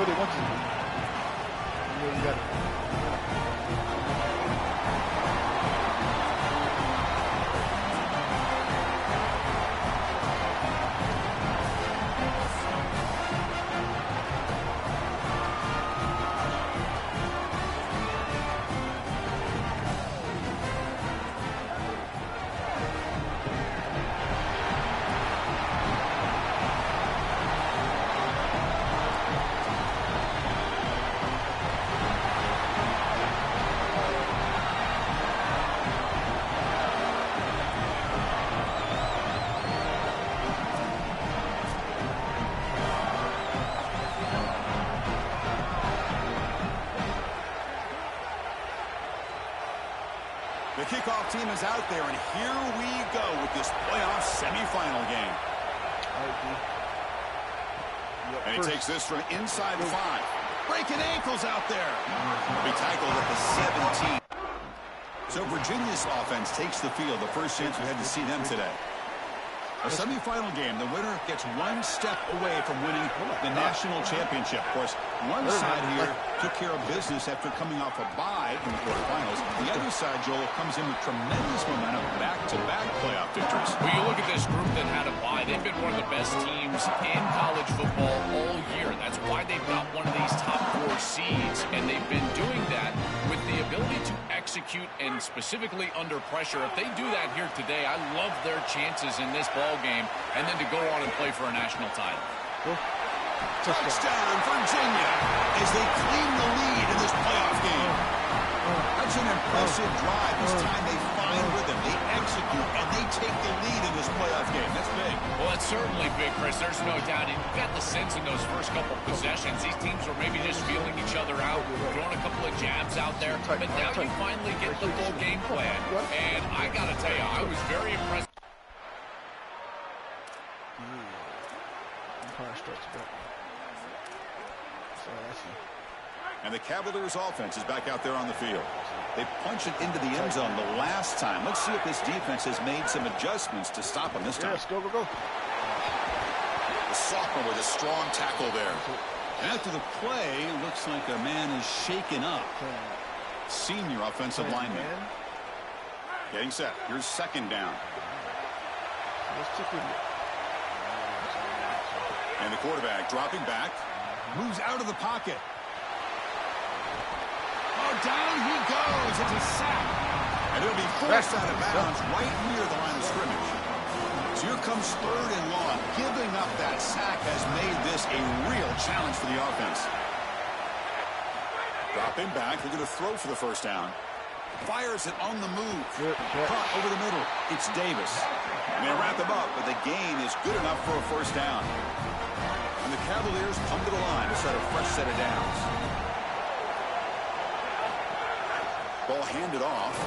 what they want you to do. You know, you got it. The kickoff team is out there, and here we go with this playoff semifinal game. And he takes this from inside the 5. Breaking ankles out there. He tackled at the 17. So Virginia's offense takes the field. The first chance we had to see them today. A semifinal game, the winner gets one step away from winning the national championship. Of course, one side here took care of business after coming off a bye in the quarterfinals. The other side, Joel, comes in with tremendous momentum, back-to-back playoff victories. Well, you look at this group that had a bye. They've been one of the best teams in college football all year. That's why they've got one of these top 4 seeds, and they've been doing that with the ability to execute and specifically under pressure. If they do that here today, I love their chances in this ball game, and then to go on and play for a national title. Touchdown, Virginia, as they claim the lead in this playoff game. That's an impressive drive. This time they find rhythm, they execute, and they take the lead in this playoff game. That's big. Well, that's certainly big, Chris. There's no doubt. You got the sense in those first couple possessions, these teams were maybe just feeling each other out, throwing a couple of jabs out there. But now you finally get the full game plan. And I got to tell you, I was very impressed. And the Cavaliers offense is back out there on the field. They punched it into the end zone the last time. Let's see if this defense has made some adjustments to stop them this time. Yes, go. The sophomore with a strong tackle there. And after the play, it looks like a man is shaken up. Senior offensive lineman. Getting set. Here's second down. And the quarterback dropping back. Moves out of the pocket. Oh, down he goes. It's a sack. And it'll be forced out of bounds right near the line of scrimmage. So here comes 3rd and long. Giving up that sack has made this a real challenge for the offense. Dropping back. They're going to throw for the first down. Fires it on the move. Caught over the middle. It's Davis. And they wrap him up, but the gain is good enough for a first down. And the Cavaliers come to the line to start a fresh set of downs. Ball handed off.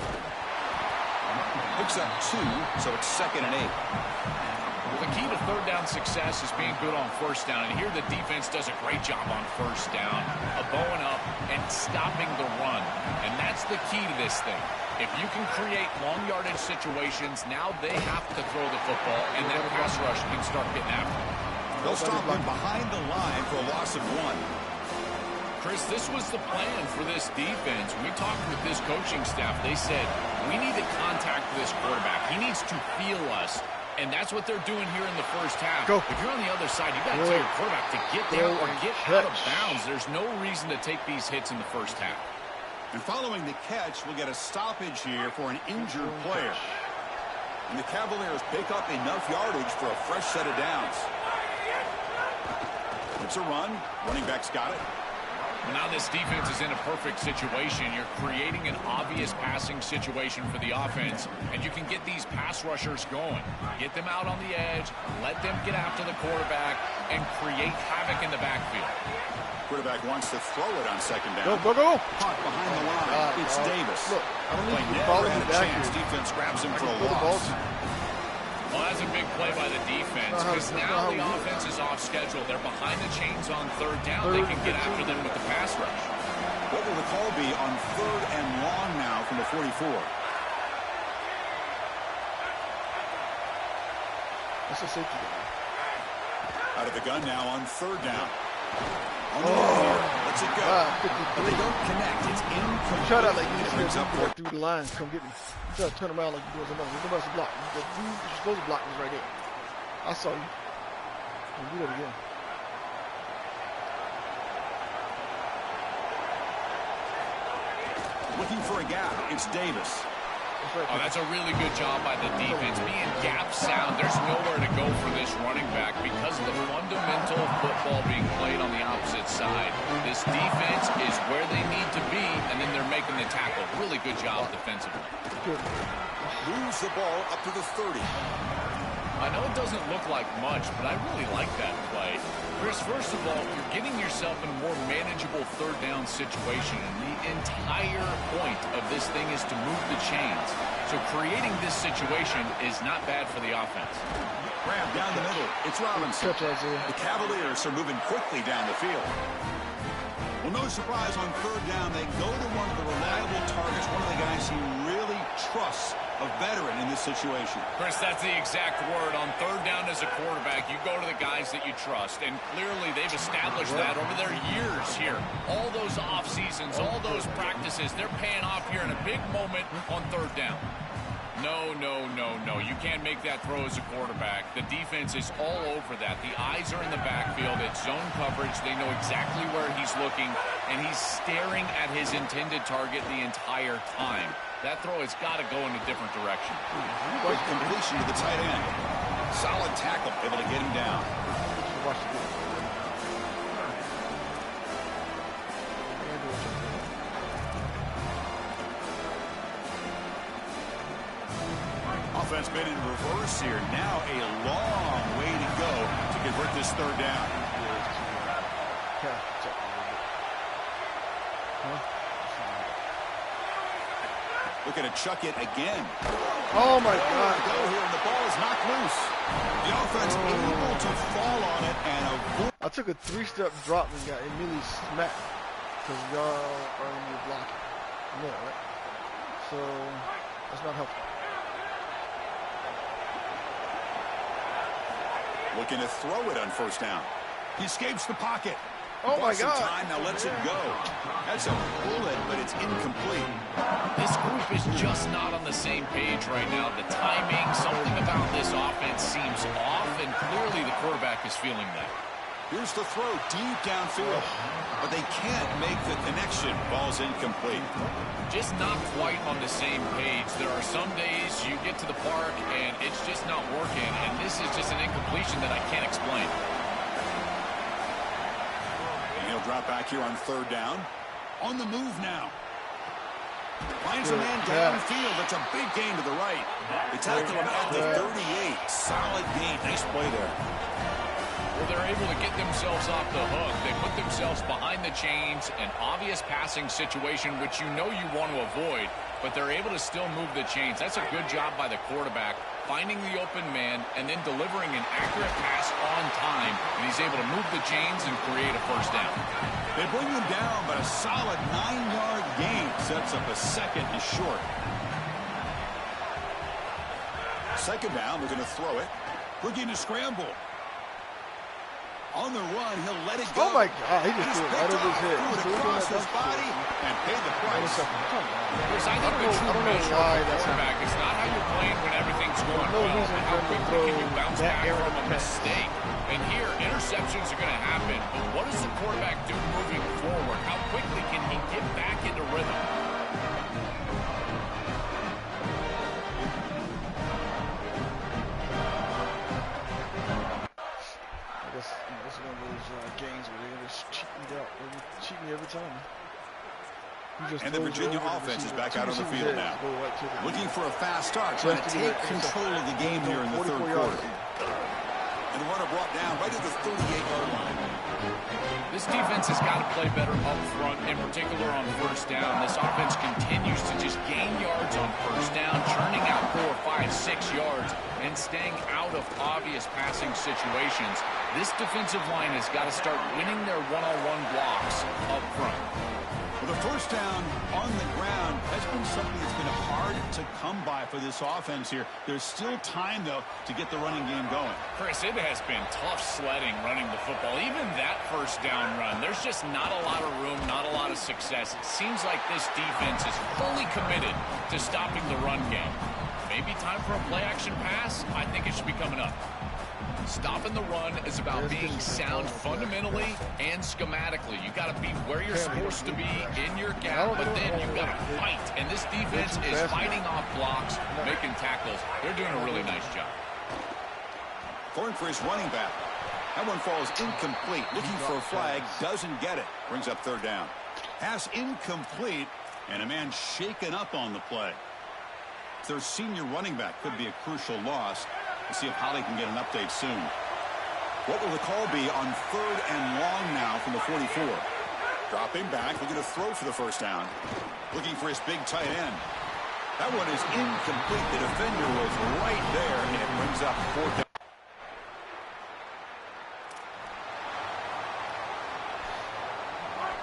Picks up 2, so it's 2nd and 8. Well, the key to 3rd down success is being good on first down. And here the defense does a great job on first down, bowing up and stopping the run. And that's the key to this thing. If you can create long yardage situations, now they have to throw the football, and that pass rush can start getting after them. They'll stop him behind the line for a loss of 1. Chris, this was the plan for this defense. We talked with this coaching staff. They said, we need to contact this quarterback. He needs to feel us. And that's what they're doing here in the first half. If you're on the other side, you got to tell your quarterback to get there or get out of bounds. There's no reason to take these hits in the first half. And following the catch, we'll get a stoppage here for an injured player. And the Cavaliers pick up enough yardage for a fresh set of downs. It's a run. Running back's got it. Well, now this defense is in a perfect situation. You're creating an obvious passing situation for the offense, and you can get these pass rushers going. Get them out on the edge, let them get after the quarterback, and create havoc in the backfield. Quarterback wants to throw it on second down. Go. Caught behind the line. It's Davis. Look, I don't need to never had a back chance. here. Defense grabs him for a loss. Well, that's a big play by the defense because now the offense is off schedule. They're behind the chains on 3rd down. They can get after them with the pass rush. What will the call be on 3rd and long now from the 44? That's a safety. Out of the gun now on 3rd down. Lets it go. But they don't connect. It's incomplete. Try that like you It brings up for through the lines. Come get me. You try to turn around like you're doing something. You're supposed to block. The dude you're supposed to block is right there. I saw you. Do that again. looking for a gap. It's Davis. Oh, that's a really good job by the defense. Being gap sound, there's nowhere to go for this running back because of the fundamental football being played on the opposite side. This defense is where they need to be, and then they're making the tackle. Really good job defensively. Moves the ball up to the 30. I know it doesn't look like much, but I really like that play. Chris, first of all, you're getting yourself in a more manageable third down situation, and the entire point of this thing is to move the chains. So creating this situation is not bad for the offense. Grab down the middle. It's Robinson. The Cavaliers are moving quickly down the field. Well, no surprise on third down. They go to one of the reliable targets, one of the guys he really trusts, a veteran in this situation. Chris, that's the exact word. On third down as a quarterback, you go to the guys that you trust. And clearly they've established that over their years here. All those off seasons, all those practices, they're paying off here in a big moment on third down. No, no, no, no. You can't make that throw as a quarterback. The defense is all over that. The eyes are in the backfield. It's zone coverage. They know exactly where he's looking, and he's staring at his intended target the entire time. That throw has got to go in a different direction. Quick completion to the tight end. Solid tackle, able to get him down. Offense been in reverse here. Now a long way to go to convert this third down. Looking to chuck it again. Oh my God! Go here, and the ball is knocked loose. The offense able to fall on it and avoid. I took a 3-step drop and got immediately smacked because y'all are in your blocking. You know, right? So that's not helpful. Looking to throw it on first down. He escapes the pocket. Oh my God. Time, now lets it go. That's a bullet, but it's incomplete. This group is just not on the same page right now. The timing, something about this offense seems off, and clearly the quarterback is feeling that. Here's the throw deep downfield, but they can't make the connection. Ball's incomplete. Just not quite on the same page. There are some days you get to the park and it's just not working, and this is just an incompletion that I can't explain. He'll drop back here on third down. On the move now. Finds a man downfield. That's a big gain to the right. They tackle him at the 38. Solid gain. Nice play there. Well, they're able to get themselves off the hook. They put themselves behind the chains, an obvious passing situation, which you know you want to avoid, but they're able to still move the chains. That's a good job by the quarterback, finding the open man and then delivering an accurate pass on time, and he's able to move the chains and create a first down. They bring him down, but a solid 9-yard gain sets up a second and short. Second down, they're going to throw it. Looking to scramble. On the run, he'll let it go. Oh my God, he just threw it right over his head. Threw it across his body and paid the price. Chris, I think the true measure of a quarterback is not how you're playing when everything's going well, but how quickly can you bounce back from a mistake. And here, interceptions are going to happen, but what does the quarterback do moving forward? How quickly can he get back into rhythm? This is one of those games where they're going to cheat me out. They cheat me every time. And the Virginia offense is back out on the field now. Looking for a fast start, trying to take control of the game here in the third quarter. And the runner brought down right at the 38-yard line. This defense has got to play better up front, in particular on first down. This offense continues to just gain yards on first down, churning out 4, 5, 6 yards, and staying out of obvious passing situations. This defensive line has got to start winning their one-on-one blocks up front. The The first down on the ground has been something that's been hard to come by for this offense here. There's still time, though, to get the running game going. Chris, it has been tough sledding running the football. Even that first down run, there's just not a lot of room, not a lot of success. It seems like this defense is fully committed to stopping the run game. Maybe time for a play-action pass? I think it should be coming up. Stopping the run is about being sound fundamentally and schematically. You got to be where you're supposed to be in your gap, but then you got to fight. And this defense is fighting off blocks, making tackles. They're doing a really nice job. Going for his running back. That one falls incomplete. Looking for a flag, doesn't get it. Brings up third down. Pass incomplete, and a man shaken up on the play. Their senior running back could be a crucial loss. We'll see if Holly can get an update soon. What will the call be on third and long now from the 44? Dropping back, looking to throw for the first down. Looking for his big tight end. That one is incomplete. The defender was right there, and it brings up fourth down.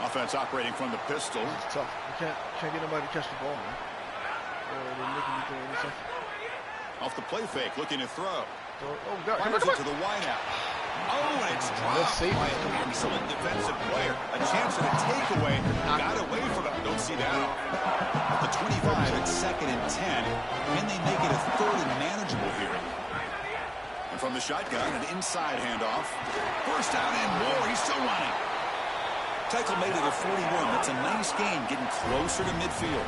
Offense operating from the pistol. It's tough. You can't get nobody to catch the ball, man. They're making you throw interception. Off the play fake, looking to throw. Fires it to the wideout. Oh, and it's dropped by an excellent defensive player. A chance at a takeaway. Got away from it. Don't see that off. At the 25, it's 2nd and 10. Can they make it a third and manageable here? And from the shotgun, an inside handoff. First down and more. He's still running. Tackle made it a 41. That's a nice gain, getting closer to midfield.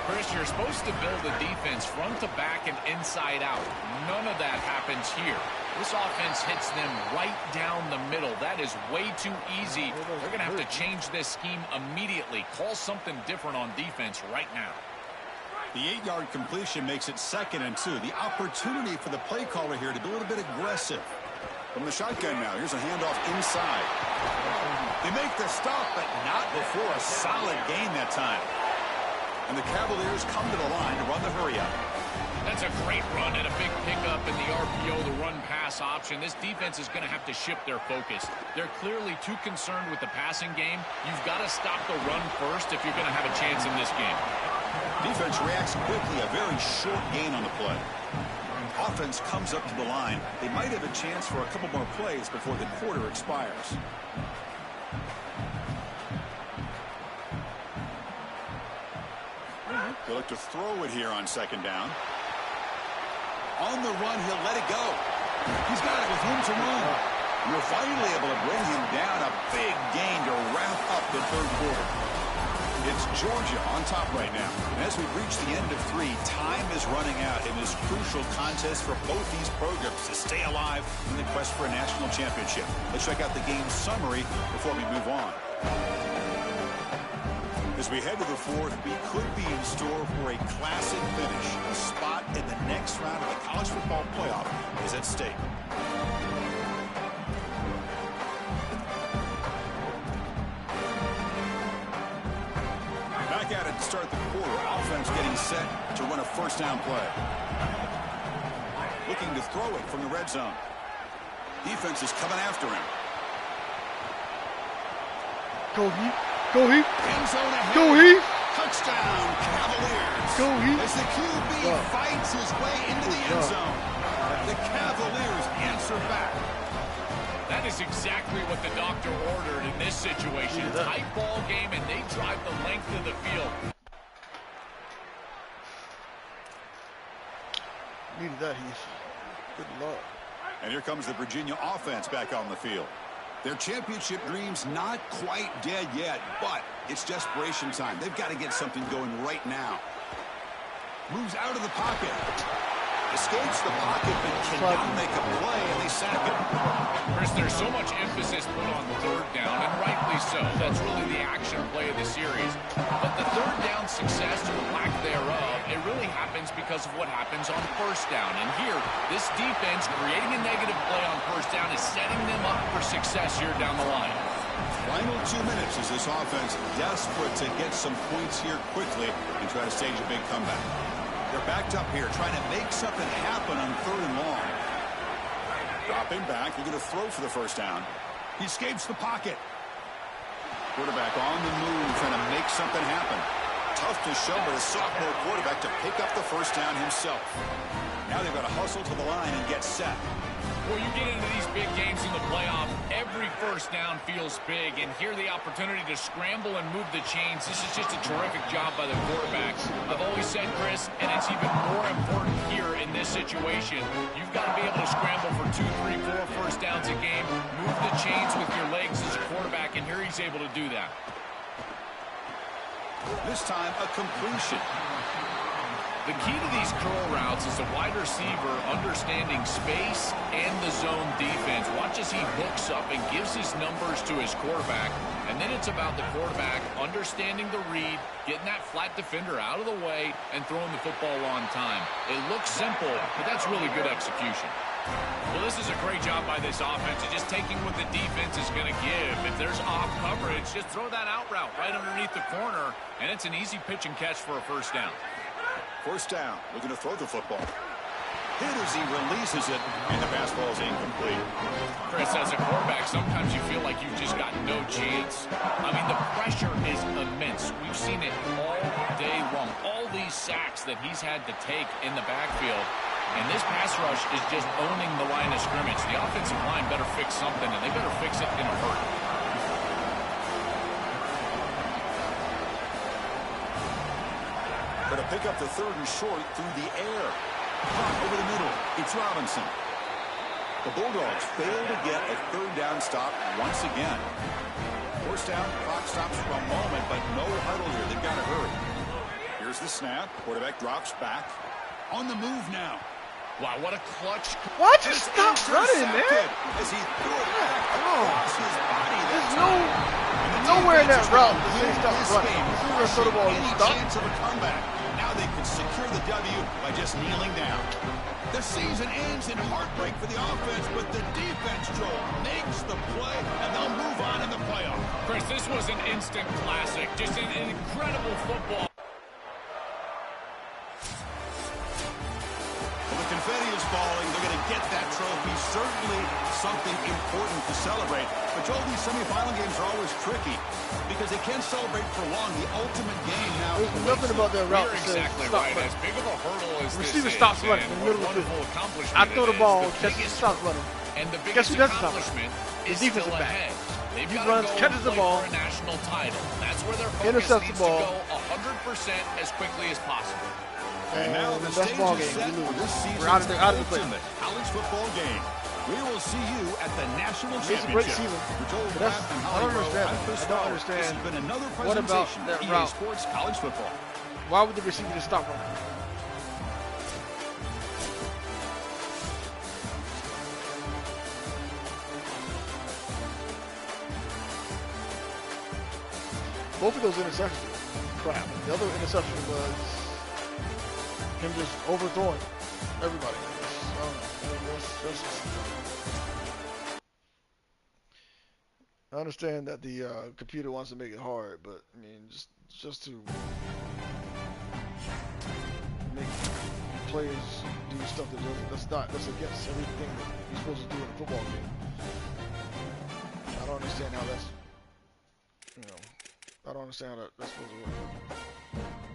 Chris, you're supposed to build a defense front to back and inside out. None of that happens here. This offense hits them right down the middle. That is way too easy. They're going to have to change this scheme immediately. Call something different on defense right now. The 8-yard completion makes it 2nd and 2. The opportunity for the play caller here to be a little bit aggressive. From the shotgun now, here's a handoff inside. They make the stop, but not before a solid gain that time. And the Cavaliers come to the line to run the hurry-up. That's a great run and a big pickup in the RPO, the run-pass option. This defense is going to have to shift their focus. They're clearly too concerned with the passing game. You've got to stop the run first if you're going to have a chance in this game. Defense reacts quickly, a very short gain on the play. Offense comes up to the line. They might have a chance for a couple more plays before the quarter expires. They look to throw it here on 2nd down. On the run, he'll let it go. He's got it with room to run. You're finally able to bring him down. A big gain to wrap up the third quarter. It's Georgia on top right now. And as we reach the end of 3, time is running out in this crucial contest for both these programs to stay alive in the quest for a national championship. Let's check out the game summary before we move on. As we head to the 4th, we could be in store for a classic finish. A spot in the next round of the college football playoff is at stake. Back at it to start the quarter. Offense getting set to run a first down play. Looking to throw it from the red zone. Defense is coming after him. Go Heath. Go Heath. End zone ahead. Go Heath. Touchdown, Cavaliers. Go Heath. As the QB fights his way into the end zone. The Cavaliers answer back. That is exactly what the doctor ordered in this situation. Tight ball game, and they drive the length of the field. Needed that, Heath. Good luck. And here comes the Virginia offense back on the field. Their championship dreams not quite dead yet, but it's desperation time. They've got to get something going right now. Moves out of the pocket. Escapes the pocket, but cannot make a play, and they sack it. Chris, there's so much emphasis put on third down, and rightly so. That's really the action play of the series. But the third down success, or lack thereof, it really happens because of what happens on first down. And here, this defense creating a negative play on first down is setting them up for success here down the line. Final 2 minutes as this offense desperate to get some points here quickly and try to stage a big comeback. They're backed up here, trying to make something happen on third and long. Dropping back, they're going to throw for the first down. He escapes the pocket. Quarterback on the move, trying to make something happen. Tough to show by the sophomore quarterback to pick up the first down himself. Now they've got to hustle to the line and get set. Well, you get into these big games in the playoff, every first down feels big, and here the opportunity to scramble and move the chains. This is just a terrific job by the quarterback. I've always said, Chris, and it's even more important here in this situation, you've got to be able to scramble for 2, 3, 4 first downs a game, move the chains with your legs as a quarterback, and here he's able to do that. This time, a completion. The key to these curl routes is a wide receiver understanding space and the zone defense. Watch as he hooks up and gives his numbers to his quarterback. And then it's about the quarterback understanding the read, getting that flat defender out of the way, and throwing the football on time. It looks simple, but that's really good execution. Well, this is a great job by this offense of just taking what the defense is going to give. If there's off coverage, just throw that out route right underneath the corner, and it's an easy pitch and catch for a first down. First down, looking to throw the football. Hit as he releases it, and the pass ball is incomplete. Chris, as a quarterback, sometimes you feel like you've just got no chance. I mean, the pressure is immense. We've seen it all day long. All these sacks that he's had to take in the backfield. And this pass rush is just owning the line of scrimmage. The offensive line better fix something, and they better fix it in a hurry. But to pick up the third and short through the air. Over the middle, it's Robinson. The Bulldogs fail to get a third down stop once again. First down, clock stops for a moment, but no huddle here. They've got to hurry. Here's the snap. Quarterback drops back. On the move now. Wow, what a clutch. What? Just stop running, man. As he threw it back across his body. There's nowhere in that route to say stop running. As soon as I throw the ball, any stop. chance of a comeback. Now they can secure the W by just kneeling down. The season ends in heartbreak for the offense, but the defense, Joel, makes the play, and they'll move on in the playoff. Chris, this was an instant classic. Just an incredible football. The confetti is falling. They're going to get that trophy. Certainly something important to celebrate. But, Joel, these semifinal games are always tricky because they can't celebrate for long. The ultimate game now. There's nothing about that route You're that says exactly stop right. running. As big of a hurdle as Receiver this stops is, running in the middle of the field. I throw the ball, catches, stops running. And the Guess biggest who doesn't stop accomplishment running? is The defensive still back. ahead. They've He got runs, to go catches the play ball, for a national title. That's where their focus intercepts needs the ball. to go 100% as quickly as possible. And now the best stage ball is game. set We for lose. this season's We're out of the play. ultimate college football game. We will see you at the national It's a championship. great season. For Joel But Graff and I Holly don't Rowe, understand I'm it. Chris I don't Fowler. understand. This has been another What about presentation that of EA route? Sports College Football. Why would the receiver just stop running? Both of those interceptions were crap. The other interception was him just overthrowing everybody. I understand that the computer wants to make it hard, but I mean, just to make players do stuff that's against everything that you're supposed to do in a football game. I don't understand how that's, I don't understand how that's supposed to work.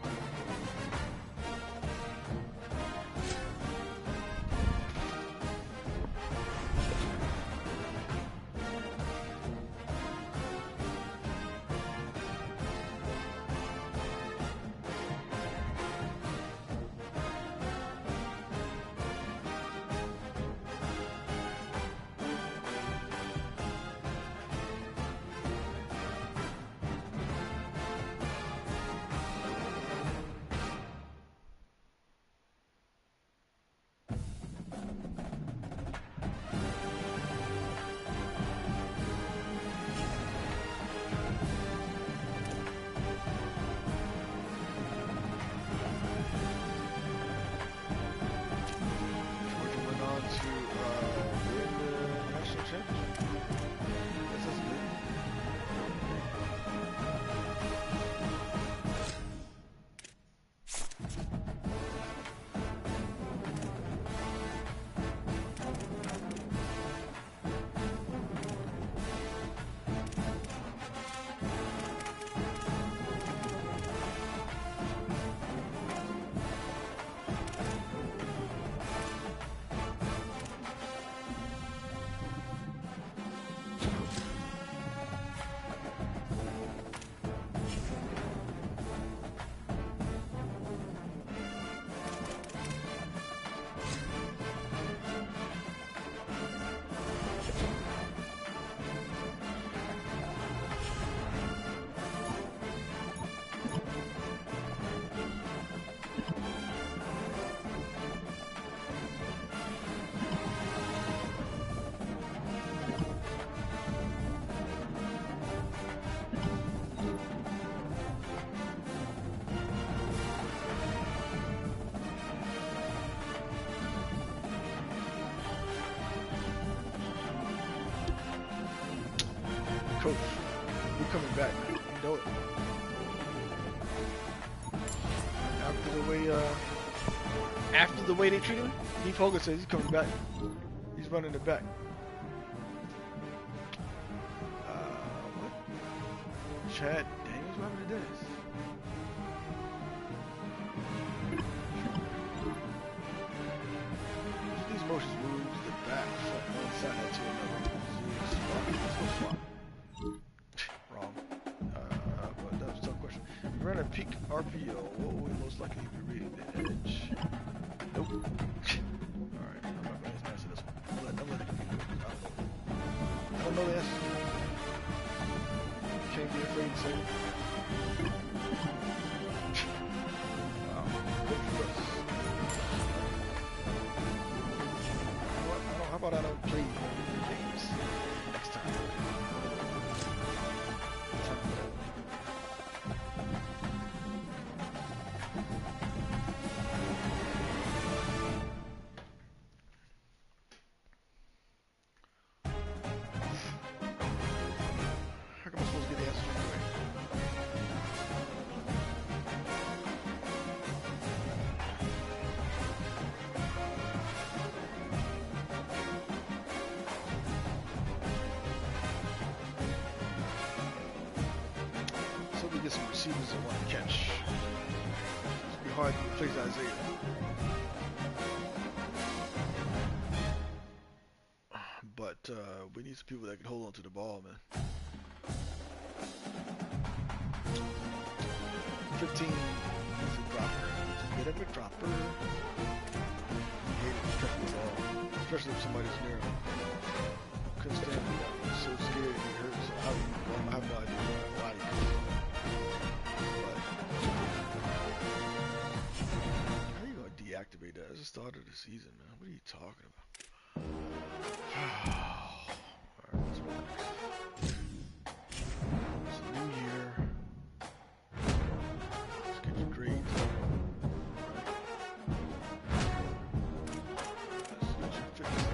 coach. He's coming back, man. You know it. After the way they treat him, Heath Hogan says he's coming back. He's running it back. What? Chad Daniels, what happened to Dennis? These motions moves the back from one side to another. Wrong. But that was a tough question. If we run a peak RPO, what will we most likely be reading the edge? Nope. Alright, I'm not going to answer this one. I'm letting the computer do it. I don't know the answer. Can't be afraid to say it. Wow. Good for us. How about I don't play games next time? How come I'm supposed to get the answers right away? So we get some receivers that want to catch. It's be hard to replace Isaiah. But we need some people that can hold on to the ball, man. 15 is a dropper. It's a bit of a dropper. I hate it catching the ball, especially if somebody's near him. Couldn't stand it. I'm so scared he hurts. I have no idea why he could. But how are you going to deactivate that? It's the start of the season, man. What are you talking about? Alright, let's relax. It's a new year. Let's get your grades. Let's get your fitness up.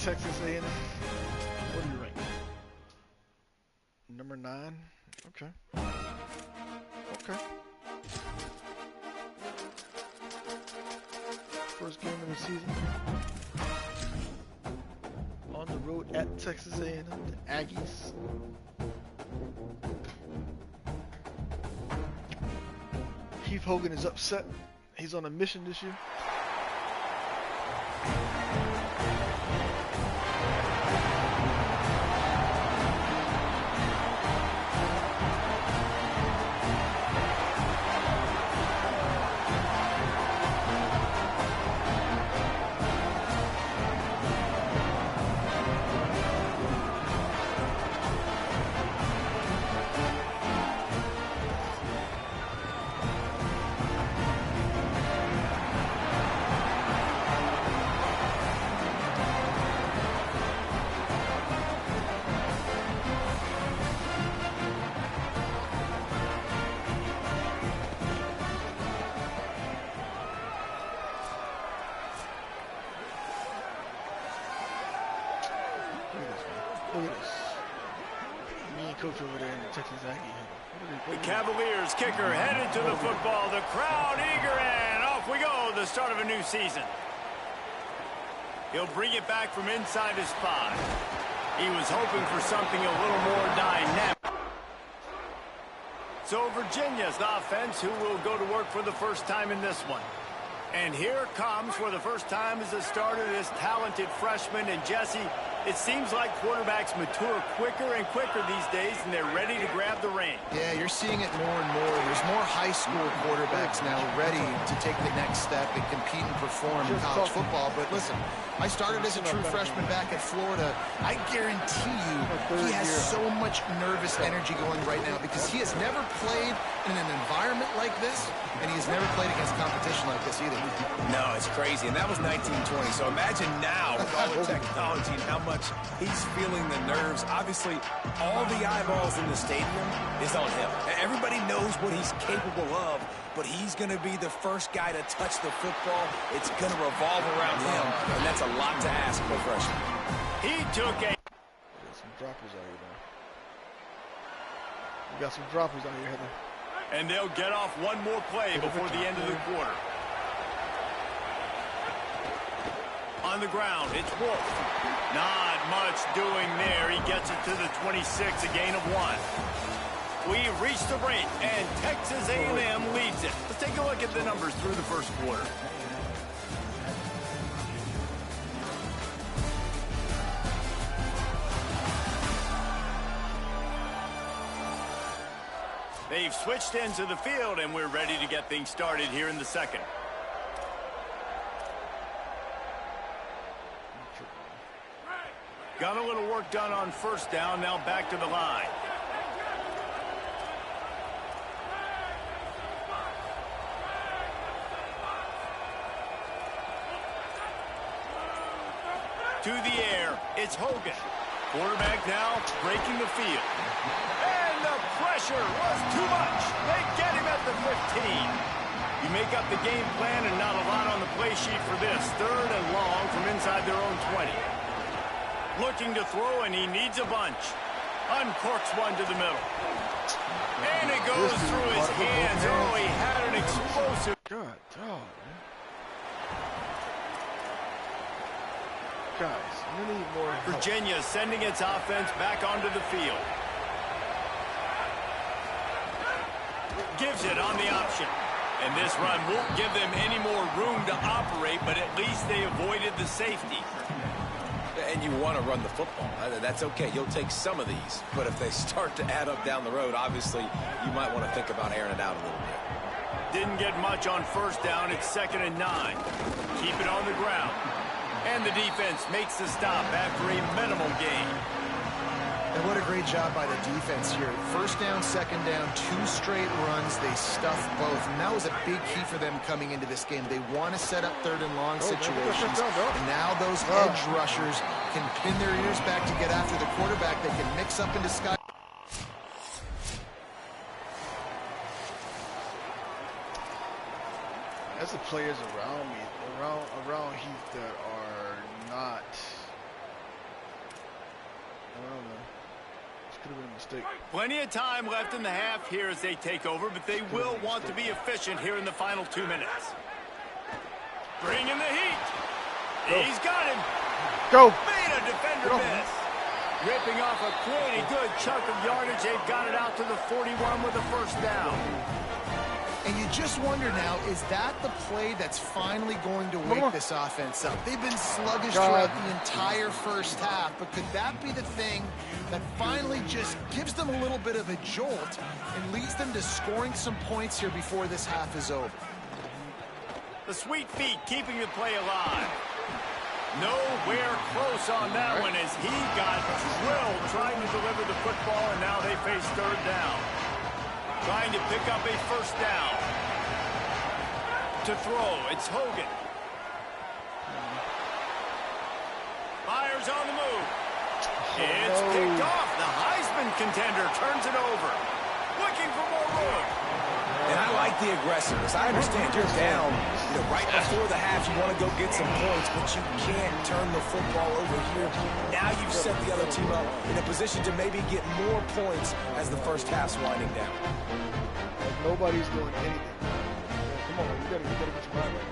Texas A&M. What do you rank? Number 9. Okay. Okay. First game of the season. On the road at Texas A&M, the Aggies. Heath Hogan is upset. He's on a mission this year. Look at this. Me and Coach over there in the Texas Aggie. The Cavaliers kicker headed to the football. The crowd eager, and off we go. The start of a new season. He'll bring it back from inside his spot. He was hoping for something a little more dynamic. So Virginia's the offense who will go to work for the first time in this one. And here comes for the first time as a starter this talented freshman. And Jesse, it seems like quarterbacks mature quicker and quicker these days, and they're ready to grab the reins. Yeah, you're seeing it more and more. There's more high school quarterbacks now ready to take the next step and compete and perform in college football. But listen, I started as a true freshman back at Florida. I guarantee you he has so much nervous energy going right now because he has never played in an environment like this, and he has never played against competition like this either. No, it's crazy, and that was 1920. So imagine now with all the technology and how much he's feeling the nerves. Obviously, all the eyeballs in the stadium is on him. Everybody knows what he's capable of, but he's going to be the first guy to touch the football. It's going to revolve around him, and that's a lot to ask for a freshman. He took a... There's some droppers out here, man. We got some droppers out here, Heather. And they'll get off one more play before the end of the quarter. On the ground, it's Wolf. Not much doing there. He gets it to the 26, a gain of 1. We reach the break, and Texas A&M leads it. Let's take a look at the numbers through the first quarter. They've switched into the field, and we're ready to get things started here in the second. Got a little work done on first down, now back to the line. To the air, it's Hogan. Quarterback now breaking the field. And the pressure was too much. They get him at the 15. You make up the game plan and not a lot on the play sheet for this. 3rd and long from inside their own 20. Looking to throw, and he needs a bunch. Uncorks one to the middle. And it goes through his hands. Oh, he had an explosive. God, dog, man. Guys, we need more help. Virginia sending its offense back onto the field. Gives it on the option. And this run won't give them any more room to operate, but at least they avoided the safety. And you want to run the football. That's okay. You'll take some of these. But if they start to add up down the road, obviously, you might want to think about airing it out a little bit. Didn't get much on first down. It's 2nd and 9. Keep it on the ground. And the defense makes the stop after a minimal gain. And what a great job by the defense here. First down, second down, 2 straight runs. They stuffed both. And that was a big key for them coming into this game. They want to set up 3rd and long situations. And now those edge rushers can pin their ears back to get after the quarterback. They can mix up into sky. That's the players around me, around Heath that are not Could have been a mistake. Plenty of time left in the half here as they take over, but they will want to be efficient here in the final 2 minutes. Bring in the heat. Go. He's got him. Go. Made a defender miss. Ripping off a pretty good chunk of yardage. They've got it out to the 41 with a first down. And you just wonder now, is that the play that's finally going to wake this offense up? They've been sluggish throughout the entire first half, but could that be the thing that finally just gives them a little bit of a jolt and leads them to scoring some points here before this half is over? The sweet feet keeping the play alive. Nowhere close on that one as he got drilled trying to deliver the football, and now they face third down. Trying to pick up a first down. To throw, it's Hogan. Fires on the move. It's picked off. The Heisman contender turns it over. Looking for more room. And I like the aggressiveness. I understand you're down. Right before the half, you want to go get some points, but you can't turn the football over here. Now you've set the other team up in a position to maybe get more points as the first half's winding down. Like nobody's doing anything. Come on, you gotta get your mind right.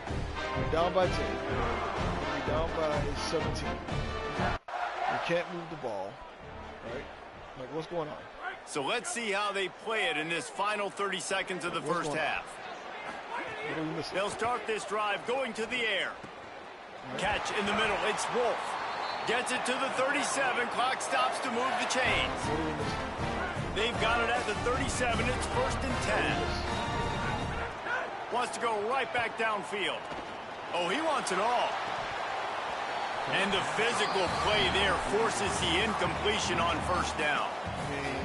You're down by 10. You're down by 17. You can't move the ball, right? Like, what's going on? So let's see how they play it in this final 30 seconds of the first half. They'll start this drive going to the air. Catch in the middle. It's Wolf. Gets it to the 37. Clock stops to move the chains. They've got it at the 37. It's first and 10. Wants to go right back downfield. Oh, he wants it all. And the physical play there forces the incompletion on first down.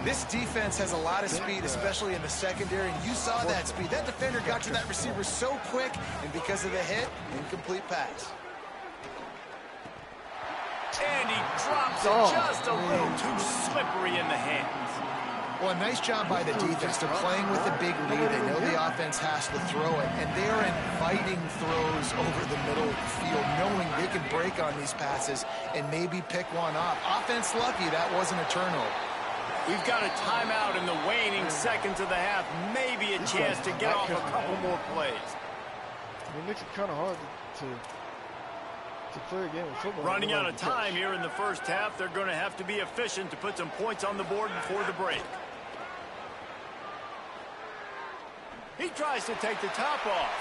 This defense has a lot of speed, especially in the secondary, and you saw that speed. That defender got to that receiver so quick, and because of the hit, incomplete pass. And he drops it just a little too slippery in the hands. Well, a nice job by the defense. They're playing with a big lead. They know the offense has to throw it, and they are inviting throws over the middle of the field, knowing they can break on these passes and maybe pick one off. Offense lucky that wasn't a turnover. We've got a timeout in the waning seconds of the half. Maybe a chance to get off a couple more plays. It makes it kind of hard to play a game of football. Running out of time here in the first half. They're going to have to be efficient to put some points on the board before the break. He tries to take the top off.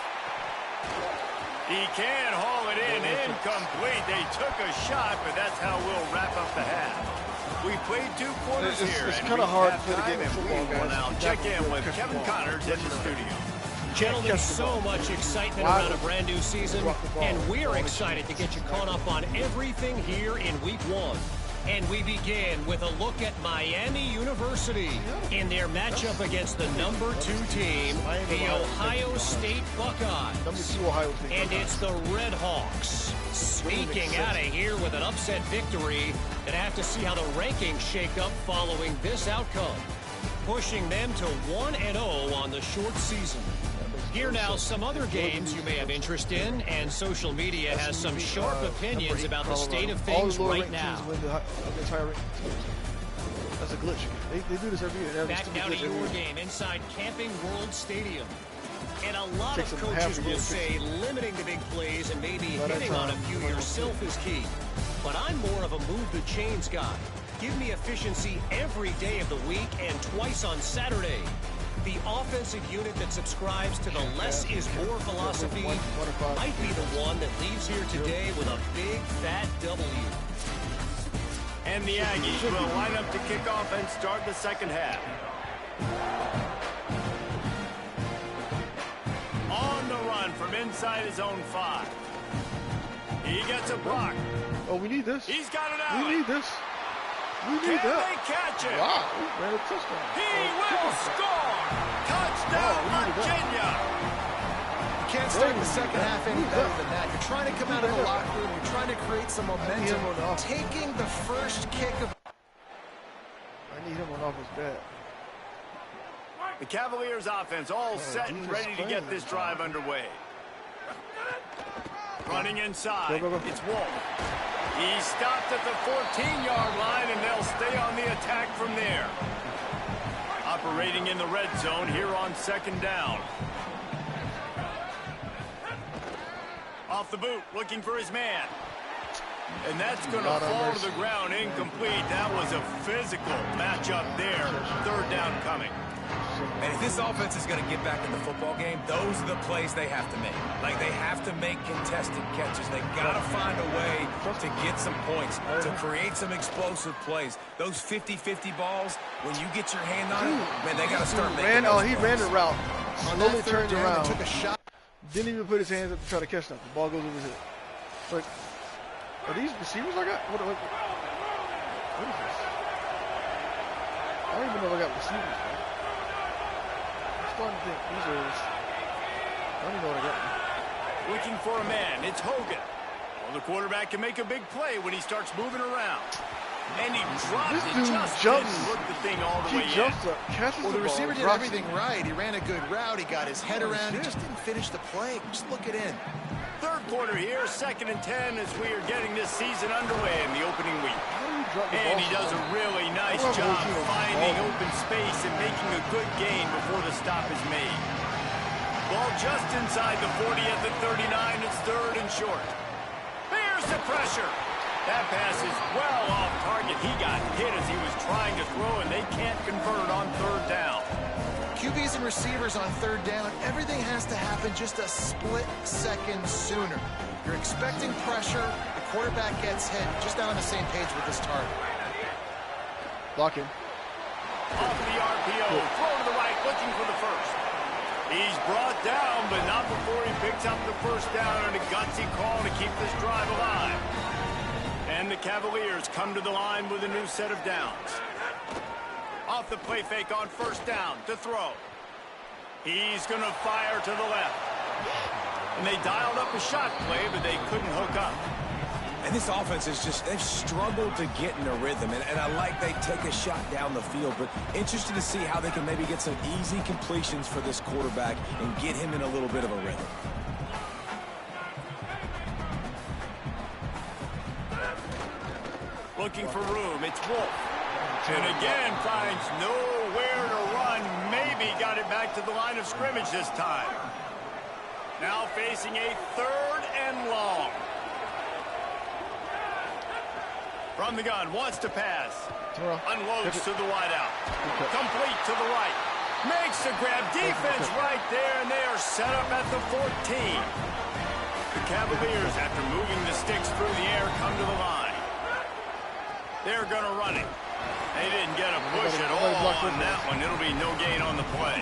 He can haul it in. Incomplete. They took a shot, but that's how we'll wrap up the half. We played 2 quarters here. It's kind of hard to play the game of football, guys. Now check in with Kevin Connors in the studio. Gentlemen, so much excitement around a brand new season, and we're excited to get you caught up on everything here in Week 1. And we begin with a look at Miami University in their matchup against the number 2 team, the Ohio State Buckeyes. And it's the Red Hawks sneaking out of here with an upset victory, and have to see how the rankings shake up following this outcome, pushing them to 1-0 on the short season. Here now some other games you may have interest in, and social media has some sharp opinions about the state of things right now. That's a glitch. They do this every year. Back now to your game inside Camping World Stadium. And a lot of coaches will say limiting the big plays and maybe hitting on a few yourself is key. But I'm more of a move the chains guy. Give me efficiency every day of the week and twice on Saturday. The offensive unit that subscribes to the less is more philosophy might be the one that leaves here today with a big fat W. And the Aggies will line up to kick off and start the second half. On the run from inside his own 5. He gets a block. Oh, we need this. He's got it out. We need this. We need Can that. they catch him? Wow, we ran a touchdown. He will score. Touchdown, Virginia. You can't start the second half any better than that. You're trying to come out of the locker room. You're trying to create some momentum. Taking the first kick of... I need him on offense bad. The Cavaliers offense all set and ready to get this drive underway. Running inside, it's Wolf. He stopped at the 14-yard line, and they'll stay on the attack from there. Operating in the red zone here on 2nd down. Off the boot, looking for his man. And that's going to fall to the ground incomplete. That was a physical matchup there. 3rd down coming. And if this offense is going to get back in the football game, those are the plays they have to make. Like, they have to make contested catches. They've got to find a way to get some points, to create some explosive plays. Those 50-50 balls, when you get your hand on it, man, they got to start making those He ran the route. Slowly turned around. Took a shot. Didn't even put his hands up to try to catch something. The ball goes over his head. But are these receivers I got? What is this? I don't even know if I got receivers, man. I'm starting to think these are. I don't even know what I got. Looking for a man. It's Hogan. Well, the quarterback can make a big play when he starts moving around. And he dropped This it. dude Just jumps. didn't look the thing all the He way in. jumps up, catches Well, the ball, receiver did drops everything it. right. He ran a good route. He got his head around. He just didn't finish the play. Just look it in. 3rd quarter here, 2nd and 10 as we are getting this season underway in the opening week. How do you drop the And ball he does so a really nice I love job watching him finding ball. open space and making a good gain before the stop is made. Ball just inside the 40 at the 39. It's 3rd and short. There's the pressure. That pass is well off target. He got hit as he was trying to throw, and they can't convert on 3rd down. QBs and receivers on 3rd down, everything has to happen just a split second sooner. You're expecting pressure. The quarterback gets hit. Just not on the same page with his target. Blocking. Off the RPO, throw to the right, looking for the first. He's brought down, but not before he picks up the 1st down on a gutsy call to keep this drive alive. And the Cavaliers come to the line with a new set of downs. Off the play fake on 1st down to throw. He's going to fire to the left. And they dialed up a shot play, but they couldn't hook up. And this offense is just, they've struggled to get in a rhythm. And I like they take a shot down the field, but interested to see how they can maybe get some easy completions for this quarterback and get him in a little bit of a rhythm. Looking for room, it's Wolf. And again finds nowhere to run. Maybe got it back to the line of scrimmage this time. Now facing a 3rd and long. From the gun, wants to pass. Unloads to the wideout. Complete to the right. Makes the grab. Defense right there, and they are set up at the 14. The Cavaliers, after moving the sticks through the air, come to the line. They're going to run it. They didn't get a push at all on that one. It'll be no gain on the play.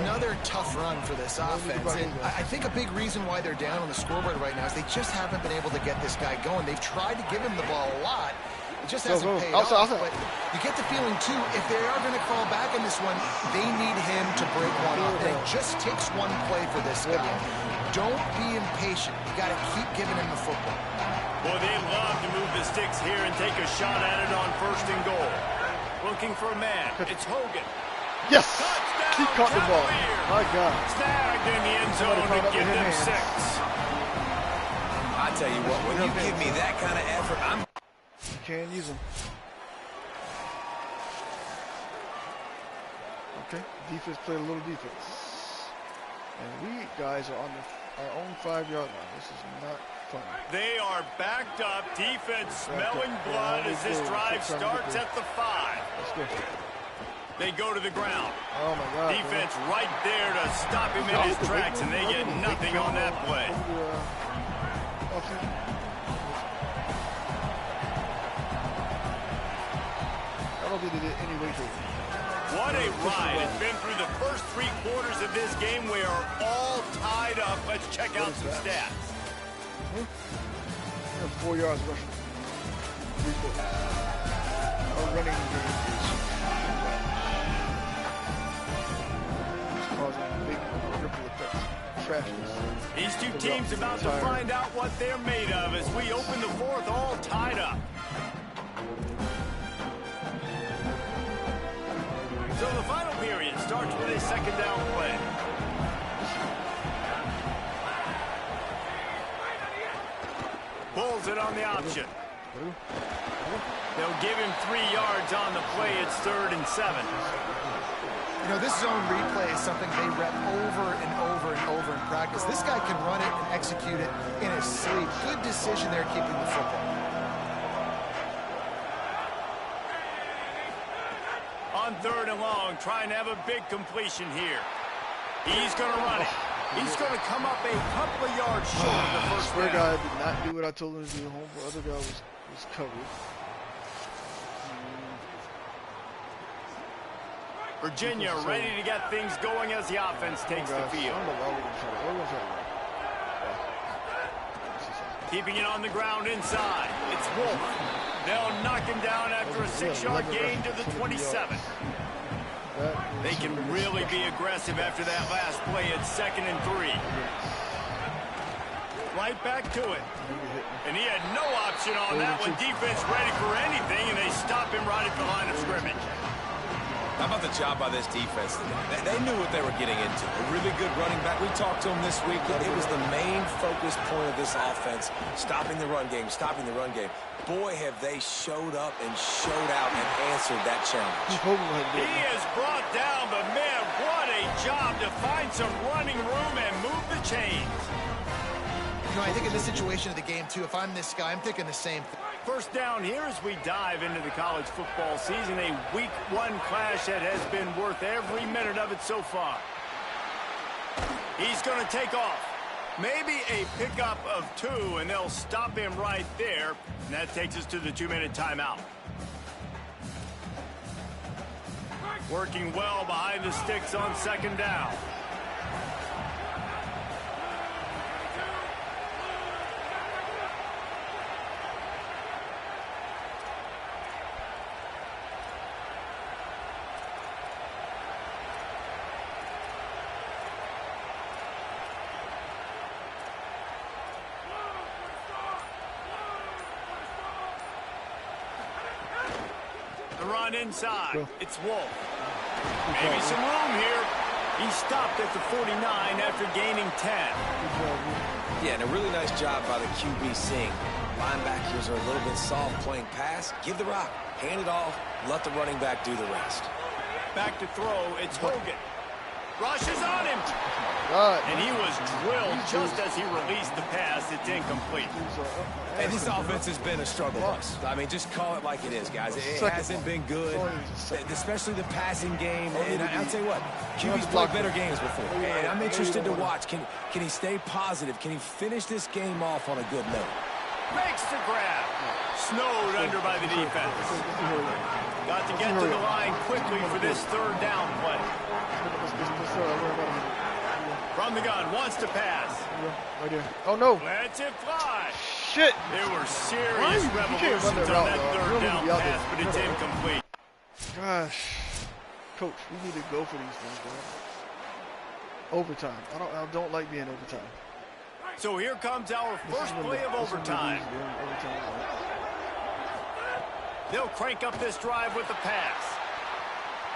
Another tough run for this offense. And I think a big reason why they're down on the scoreboard right now is they just haven't been able to get this guy going. They've tried to give him the ball a lot. It just hasn't paid off. But you get the feeling, too, if they are going to crawl back in this one, they need him to break one off. And it just takes one play for this guy. Don't be impatient. You got to keep giving him the football. Boy, they love to move the sticks here and take a shot at it on 1st and goal. Looking for a man. It's Hogan. Yes! Touchdown, He caught the ball. Cavaliers. My God. Snagged in the end zone to give them 6. I tell you what, when you give me that kind of effort, You can't use them. Okay, defense played a little defense. And we guys are on our own 5-yard line. This is not fun. They are backed up. Defense smelling blood as this drive starts at the 5. Let's go. They go to the ground. Oh, my God. Defense right there to stop him in his tracks, and they get nothing on that play. I don't think they did any way to it. What a ride. It's been through the first 3 quarters of this game. We are all tied up. Let's check out some stats. 4 yards rushing. 3 quarters. Our running game is causing big ripple effects. Trashes. These two teams about to find out what they're made of as we open the 4th all tied up. So the final period starts with a 2nd down play. Pulls it on the option. They'll give him 3 yards on the play. It's 3rd and 7. You know, this zone replay is something they rep over and over and over in practice. This guy can run it and execute it in his sleep. Good decision there keeping the football. On 3rd and long, trying to have a big completion here. He's going to run it. He's going to come up a couple of yards short of the first down. First guy did not do what I told him to do. Home, the other guy was covered. Virginia ready to get things going as the offense takes the field. Keeping it on the ground inside. It's Wolf. They'll knock him down after a 6-yard gain to the 27. They can really be aggressive after that last play. It's 2nd and 3. Right back to it. And he had no option on that one. Defense ready for anything, and they stop him right at the line of scrimmage. How about the job by this defense? They knew what they were getting into. A really good running back. We talked to him this week. It was the main focus point of this offense, stopping the run game, stopping the run game. Boy, have they showed up and showed out and answered that challenge. He has brought down, but man, what a job to find some running room and move the chains. You know, I think in this situation of the game, too, if I'm this guy, I'm thinking the same thing. First down here as we dive into the college football season, a week 1 clash that has been worth every minute of it so far. He's going to take off. Maybe a pickup of 2, and they'll stop him right there. And that takes us to the 2-minute timeout. Working well behind the sticks on 2nd down. Run inside. It's Wolf. Maybe some room here. He stopped at the 49 after gaining 10. Yeah, and a really nice job by the QB seeing. Linebackers are a little bit soft playing pass. Give the rock. Hand it off. Let the running back do the rest. Back to throw. It's Hogan. Rushes on him. And he was drilled just as he released the pass. It's incomplete. And this offense has been a struggle bus. I mean, just call it like it is, guys. It hasn't been good, especially the passing game. And I'll tell you what, QB's played better games before. And I'm interested to watch. Can he stay positive? Can he finish this game off on a good note? Makes the grab. Snowed under by the defense. Got to get to the line quickly for this 3rd down play. From the gun, wants to pass. Right there. Oh, no. Lets it fly. Shit. There were serious revolutions on that 3rd down pass, but it's incomplete. Gosh. Coach, we need to go for these things, man. Overtime. I don't like being overtime. So here comes our first play of overtime. They'll crank up this drive with the pass.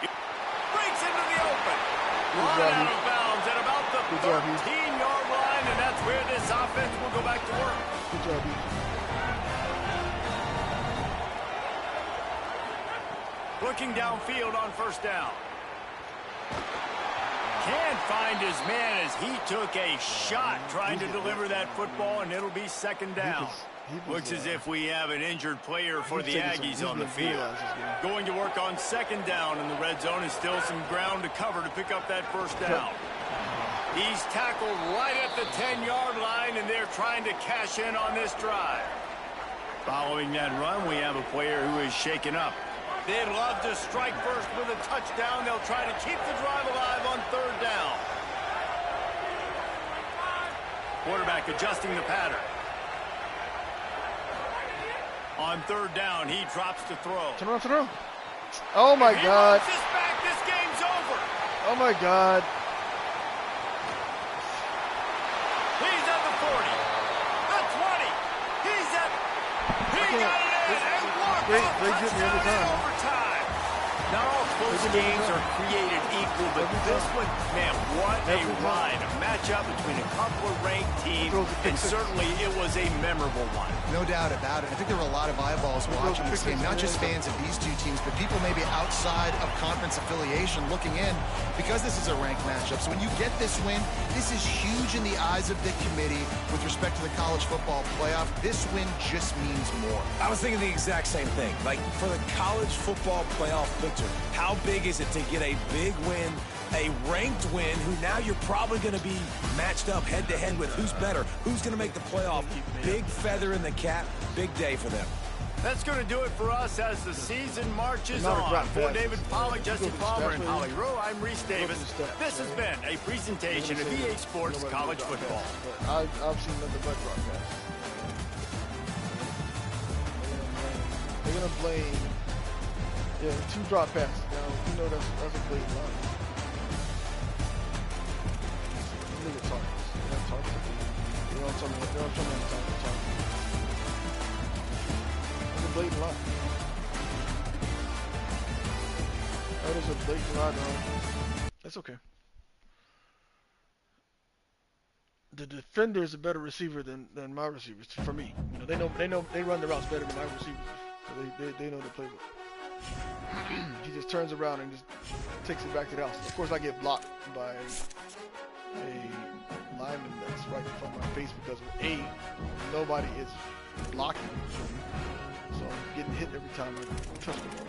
Breaks into the open. Run out of bounds at about the 13-yard line, and that's where this offense will go back to work. Good job, Heath. Looking downfield on 1st down. Can't find his man as he took a shot trying to deliver that football, and it'll be 2nd down. Looks as if we have an injured player for the Aggies on the field. Going to work on 2nd down in the red zone, and still some ground to cover to pick up that 1st down. He's tackled right at the 10-yard line, and they're trying to cash in on this drive. Following that run, we have a player who is shaken up. They'd love to strike first with a touchdown. They'll try to keep the drive alive on 3rd down. Quarterback adjusting the pattern. On 3rd down, he drops to throw. Turn around, turn around. Oh, my God. He runs this back. This game's over. Oh, my God. He's at the 40. The 20. He's at... He got it in and walked off. They get me every time. Overtime. Now, close games are created equal, but this one, man, what a ride. A matchup between a couple of ranked teams, and certainly it was a memorable one. No doubt about it. I think there were a lot of eyeballs watching this game, not just fans of these two teams, but people maybe outside of conference affiliation looking in because this is a ranked matchup. So when you get this win, this is huge in the eyes of the committee with respect to the college football playoff. This win just means more. I was thinking the exact same thing. Like, for the college football playoff picture, how big is it to get a big win, a ranked win, who now you're probably going to be matched up head-to-head with who's better, who's going to make the playoff. Big feather in the cap, big day for them. That's going to do it for us as the season marches on. For David Pollack, Jesse Palmer, and Holly Rowe, I'm Reese Davis. This has been a presentation of EA Sports College Football. I've seen nothing but drop passes. They're going to blame, two drop passes. Now, you know that's a blatant line. Look at targets. They're not targeting. They don't tell me targets. That's a blatant lie. That is a blatant lie, though. That's okay. The defender is a better receiver than my receivers for me. You know, they run the routes better than my receivers. So they know the playbook. He just turns around and just takes it back to the house. Of course, I get blocked by a lineman that's right in front of my face because nobody is blocking me. So I'm getting hit every time I touch the ball.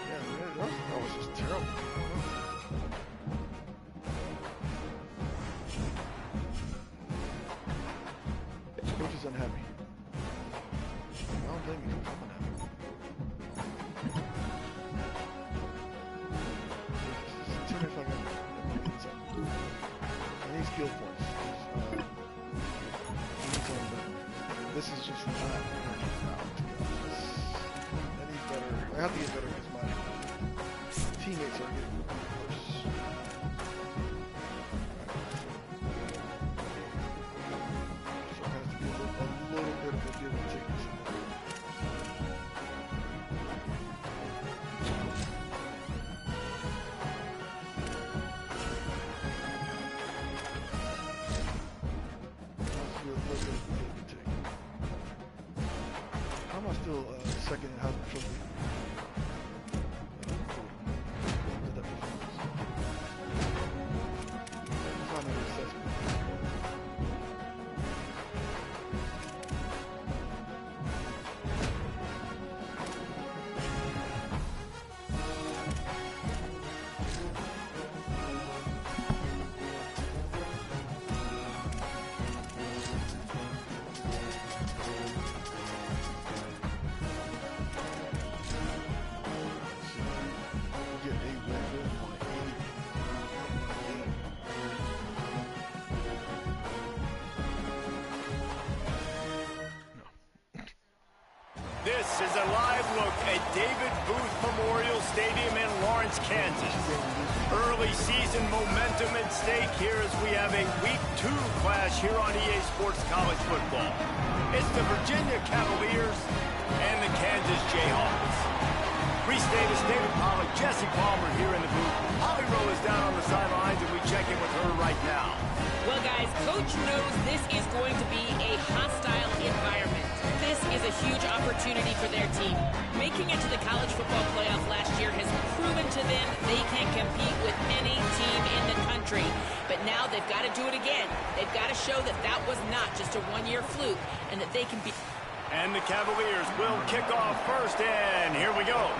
Yeah, that was just terrible. Coach is unhappy. I don't blame you. I'm unhappy. Tell me if I can get something. I need skill points. This is just not working out. I need better. I have to get better because my teammates are getting worse. So it has to be a little bit of a give and take. How am I still second in Heisman Trophy? This is a live look at David Booth Memorial Stadium in Lawrence, Kansas. Early season momentum at stake here as we have a Week 2 clash here on EA Sports College Football. It's the Virginia Cavaliers and the Kansas Jayhawks. Reese Davis, David Pollack, Jesse Palmer here in the booth. Holly Rowe is down on the sidelines, and we check in with her right now. Well, guys, Coach knows this is going to be a hostile environment. This is a huge opportunity for their team. Making it to the college football playoff last year has proven to them they can compete with any team in the country. But now they've got to do it again. They've got to show that that was not just a one-year fluke and that they can be... And the Cavaliers will kick off first, and here we go.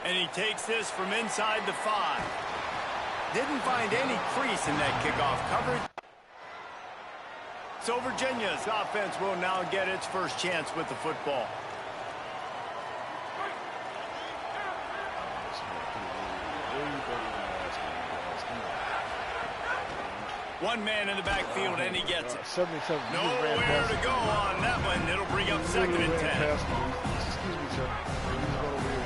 And he takes this from inside the 5. Didn't find any crease in that kickoff coverage. So Virginia's offense will now get its first chance with the football. One man in the backfield, and he gets it. 77. Nowhere to go on that one. It'll bring up second and 10. Excuse me, sir. He's going over here.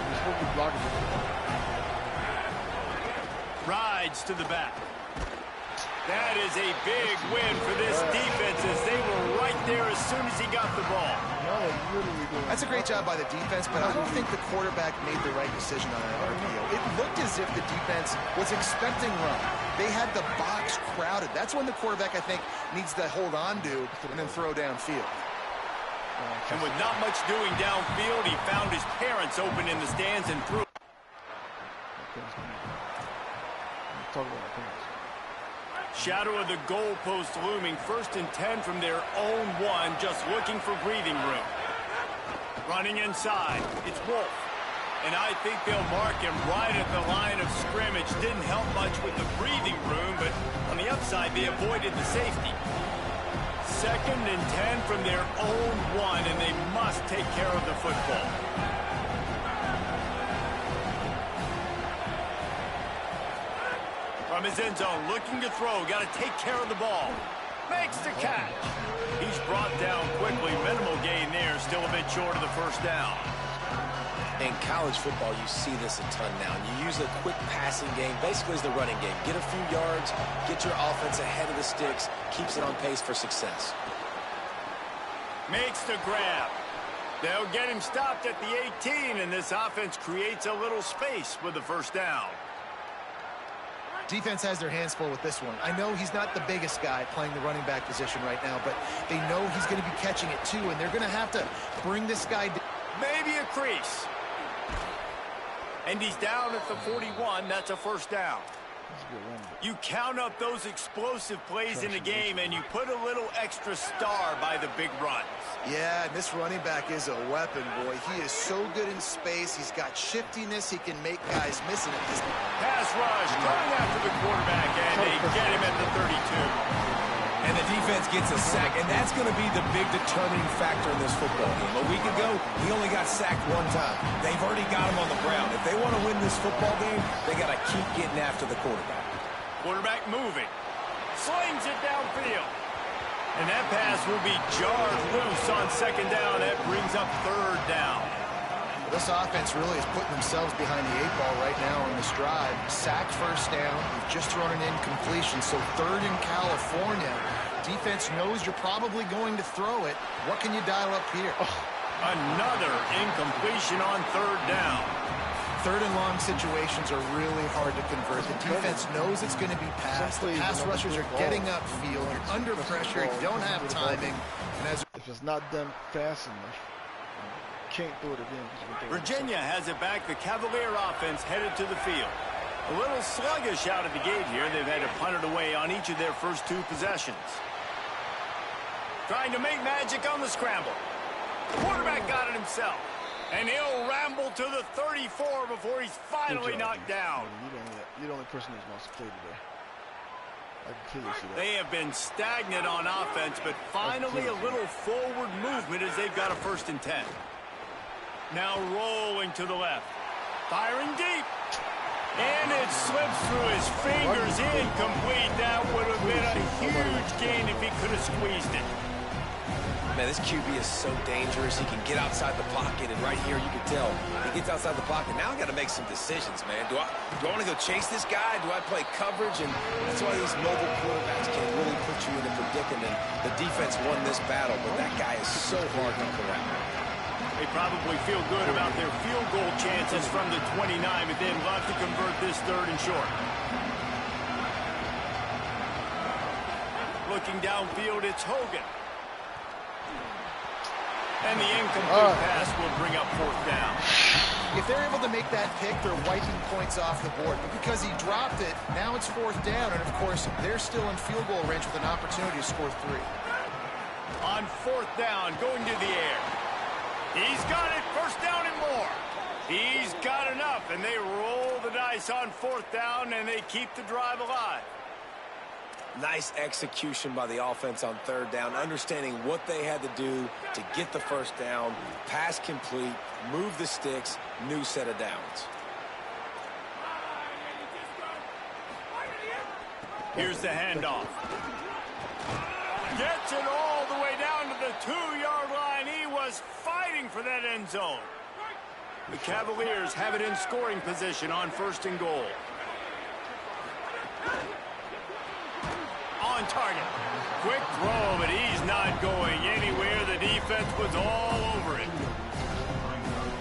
He's supposed to be blocking this. Rides to the back. That is a big win for this defense as they were right there as soon as he got the ball. That's a great job by the defense, but I don't think the quarterback made the right decision on that RPO. It looked as if the defense was expecting run. They had the box crowded. That's when the quarterback, I think, needs to hold on to and then throw downfield. And with not much doing downfield, he found his parents open in the stands and threw. Shadow of the goalpost looming. 1st and 10 from their own 1, just looking for breathing room. Running inside, it's Wolf. And I think they'll mark him right at the line of scrimmage. Didn't help much with the breathing room, but on the upside, they avoided the safety. 2nd and 10 from their own 1, and they must take care of the football. From his end zone, looking to throw, got to take care of the ball. Makes the catch. He's brought down quickly. Minimal gain there, still a bit short of the 1st down. In college football, you see this a ton now. You use a quick passing game, basically as the running game. Get a few yards, get your offense ahead of the sticks, keeps it on pace for success. Makes the grab. They'll get him stopped at the 18, and this offense creates a little space with the 1st down. Defense has their hands full with this one. I know he's not the biggest guy playing the running back position right now, but they know he's going to be catching it too, and they're going to have to bring this guy down. Maybe a crease. And he's down at the 41. That's a 1st down. You count up those explosive plays in the game, and you put a little extra star by the big runs. Yeah, and this running back is a weapon, boy. He is so good in space. He's got shiftiness. He can make guys miss it. Pass rush, going after the quarterback, and they get him at the 32. And the defense gets a sack, and that's going to be the big determining factor in this football game. A week ago, he only got sacked 1 time. They've already got him on the ground. If they want to win this football game, they got to keep getting after the quarterback. Quarterback moving. Slings it downfield. And that pass will be jarred loose on 2nd down. That brings up 3rd down. This offense really is putting themselves behind the 8 ball right now on this drive. Sacked 1st down. You've just thrown an incompletion. So 3rd in California. Defense knows you're probably going to throw it. What can you dial up here? Another incompletion on 3rd down. 3rd and long situations are really hard to convert. The defense knows it's going to be passed. The pass rushers are getting upfield. You're under pressure. You don't have timing. And as if it's not done fast enough, can't do it again. Virginia has it back. The Cavalier offense headed to the field. A little sluggish out of the gate here. They've had to punt it away on each of their first 2 possessions. Trying to make magic on the scramble. The quarterback got it himself. And he'll ramble to the 34 before he's finally knocked down. You're the only person who's wants to play today. I can clearly see that. They have been stagnant on offense, but finally a little forward movement as they've got a 1st and 10. Now rolling to the left. Firing deep. And it slips through his fingers. Incomplete. That would have been a huge gain if he could have squeezed it. Man, this QB is so dangerous. He can get outside the pocket, and right here you can tell he gets outside the pocket. Now I got to make some decisions, man. Do I want to go chase this guy? Do I play coverage? And that's why these mobile quarterbacks can really put you in a predicament. The defense won this battle, but that guy is so hard to corral. They probably feel good about their field goal chances from the 29, but they'd love to convert this 3rd and short. Looking downfield, it's Hogan. And the incomplete pass will bring up 4th down. If they're able to make that pick, they're wiping points off the board. But because he dropped it, now it's 4th down. And, of course, they're still in field goal range with an opportunity to score 3. On 4th down, going to the air. He's got it. 1st down and more. He's got enough. And they roll the dice on 4th down, and they keep the drive alive. Nice execution by the offense on 3rd down, understanding what they had to do to get the 1st down, pass complete, move the sticks, new set of downs. Here's the handoff. Gets it all the way down to the 2-yard line. He was fighting for that end zone. The Cavaliers have it in scoring position on 1st and goal. target. Quick throw, but he's not going anywhere. The defense was all over it.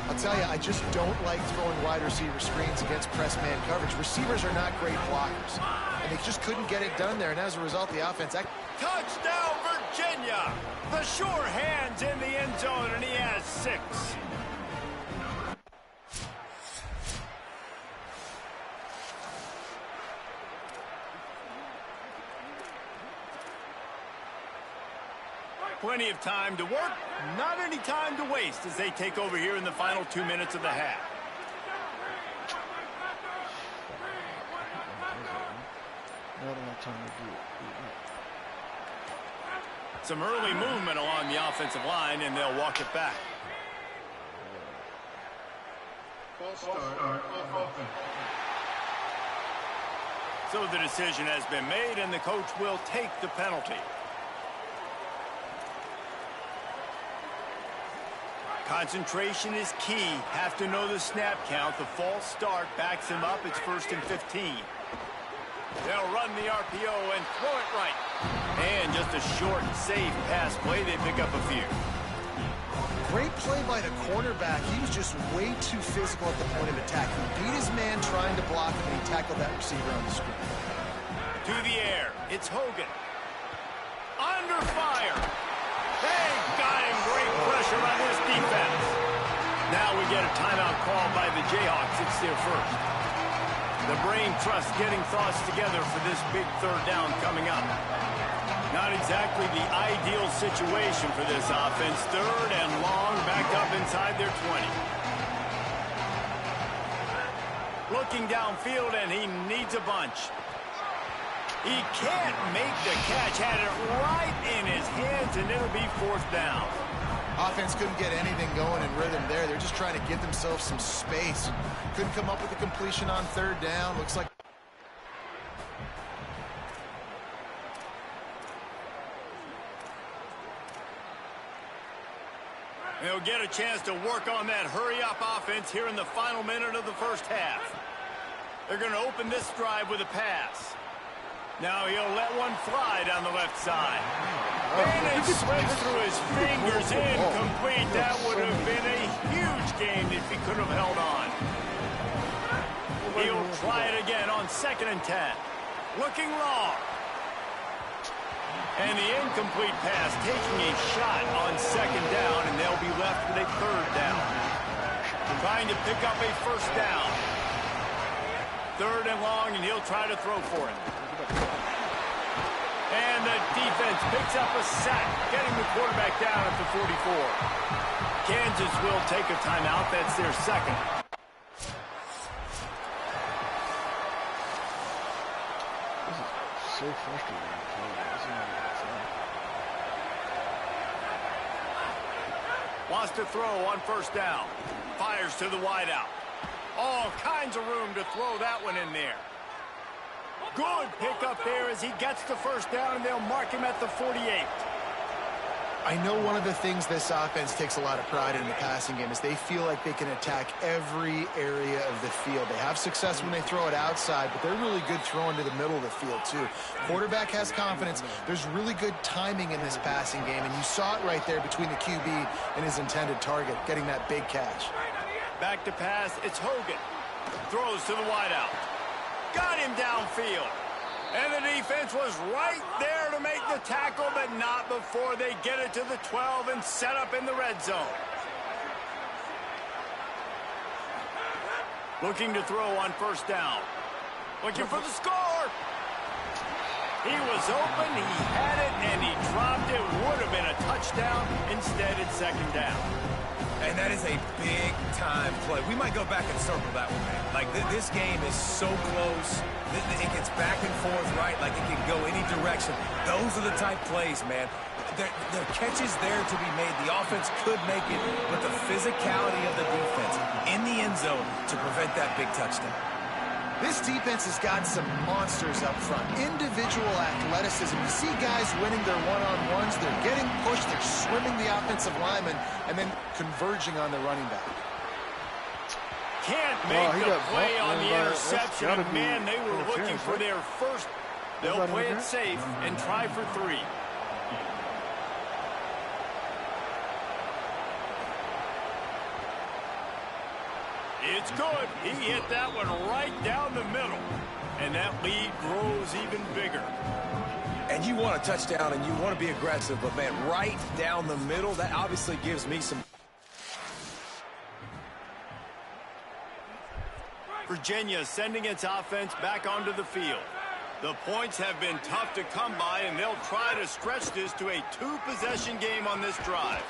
I'll tell you, I just don't like throwing wide receiver screens against press man coverage. Receivers are not great blockers, and they just couldn't get it done there. And as a result, the offense... Touchdown, Virginia! The sure hands in the end zone, and he has 6. Plenty of time to work, not any time to waste as they take over here in the final 2 minutes of the half. Not enough time to do it. Some early movement along the offensive line, and they'll walk it back. So the decision has been made, and the coach will take the penalty. Concentration is key. Have to know the snap count. The false start backs him up. It's 1st and 15. They'll run the RPO and throw it right. And just a short, safe pass play. They pick up a few. Great play by the cornerback. He was just way too physical at the point of attack. He beat his man trying to block him, and he tackled that receiver on the screen. To the air. It's Hogan. Under fire. They got him. Great pressure on this defense. Now we get a timeout call by the Jayhawks. It's their first. The brain trust getting thoughts together for this big 3rd down coming up. Not exactly the ideal situation for this offense. 3rd and long, back up inside their 20. Looking downfield, and he needs a bunch. He can't make the catch. Had it right in his hands, and it'll be 4th down. Offense couldn't get anything going in rhythm there. They're just trying to give themselves some space. Couldn't come up with a completion on 3rd down. Looks like... They'll get a chance to work on that hurry-up offense here in the final minute of the first half. They're going to open this drive with a pass. Now he'll let one fly down the left side. And it slips through his fingers, incomplete. That would have been a huge game if he could have held on. He'll try it again on 2nd and 10. Looking long. And the incomplete pass taking a shot on 2nd down, and they'll be left with a 3rd down. Trying to pick up a 1st down. 3rd and long, and he'll try to throw for it. And the defense picks up a sack, getting the quarterback down at the 44. Kansas will take a timeout. That's their 2nd. This is so frustrating. Wants to throw on 1st down. Fires to the wideout. All kinds of room to throw that one in there. Good pickup there as he gets the 1st down, and they'll mark him at the 48. I know one of the things this offense takes a lot of pride in the passing game is they feel like they can attack every area of the field. They have success when they throw it outside, but they're really good throwing to the middle of the field, too. Quarterback has confidence. There's really good timing in this passing game, and you saw it right there between the QB and his intended target, getting that big catch. Back to pass, it's Hogan. Throws to the wideout. Got him downfield. And the defense was right there to make the tackle, but not before they get it to the 12 and set up in the red zone. Looking to throw on 1st down. Looking for the score. He was open, he had it, and he dropped it. Would have been a touchdown. Instead, it's 2nd down. And that is a big-time play. We might go back and circle that one, man. Like, this game is so close. It gets back and forth, right? Like, it can go any direction. Those are the type plays, man. There are catches there to be made. The offense could make it, but the physicality of the defense in the end zone to prevent that big touchdown. This defense has got some monsters up front. Individual athleticism. You see guys winning their one-on-ones. They're getting pushed. They're swimming the offensive lineman and then converging on the running back. Can't make the play on the interception. Man, they were looking for their first They'll play it safe and try for 3. It's good. He hit that one right down the middle. And that lead grows even bigger. And you want a touchdown and you want to be aggressive, but, man, right down the middle, that obviously gives me some... Virginia sending its offense back onto the field. The points have been tough to come by, and they'll try to stretch this to a 2-possession game on this drive.